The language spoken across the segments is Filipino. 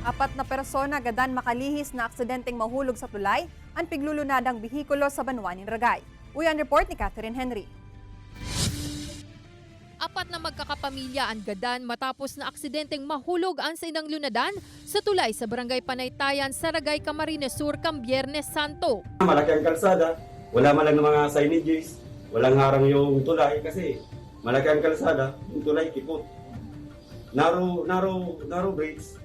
Apat na persona gadan makalihis na aksidenteng mahulog sa tulay ang piglulunadang bihikulo sa Banwaning Ragay. Uyan report ni Catherine Henry. Apat na magkakapamilya ang gadan matapos na aksidenteng mahulog ang sa inang lunadan sa tulay sa Barangay Panaytayan sa Ragay, Camarines Sur, Biyernes Santo. Malaki ang kalsada, wala man lang ng mga signages, walang harang yung tulay kasi malaki ang kalsada, yung tulay kipot. Narrow bridge,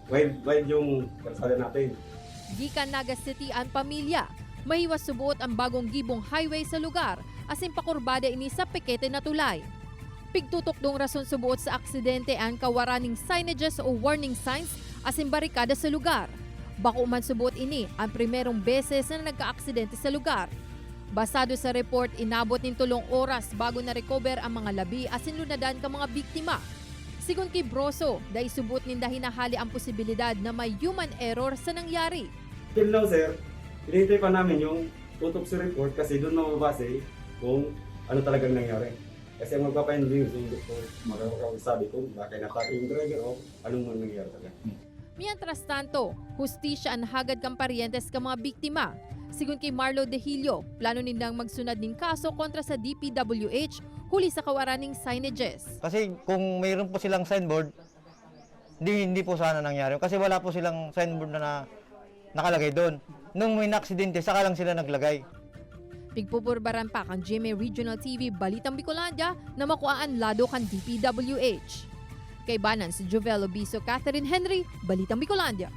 wide yung kalsada natin. Gikan Naga City ang pamilya. Mahiwas subuot ang bagong gibong highway sa lugar asin pakurbada ini sa pekete na tulay. Pigtutok dong rason subuot sa aksidente ang kawaraning signages o warning signs asin barikada sa lugar. Bako man subuot ini ang primerong beses na nagka-aksidente sa lugar. Basado sa report, inabot nin 3 oras bago na-recover ang mga labi asin lunadan ka mga biktima. Sigun kay Broso, dahil subot ninda hinahali ang posibilidad na may human error sa nangyari. Till now sir, hinihintay pa namin yung autopsy report kasi doon mababase kung ano talagang nangyari. Kasi ang magpapaindinig yung doktor, makakasabi kung bakit natake yung driver o anong nangyari talaga. Mientras tanto, hustisya ang hagad kang parientes ka mga biktima. Sigun kay Marlo Dehilio, plano nilang magsunad ng kaso kontra sa DPWH huli sa kawaraning signages. Kasi kung mayroon po silang signboard, hindi po sana nangyari. Kasi wala po silang signboard na nakalagay doon. Nung may na-aksidente, saka lang sila naglagay. Pigpupurbaran pa kang GMA Regional TV Balitang Bicolandia na makuhaan lado kan DPWH. Kay Banan si Jovel Obiso, Catherine Henry, Balitang Bicolandia.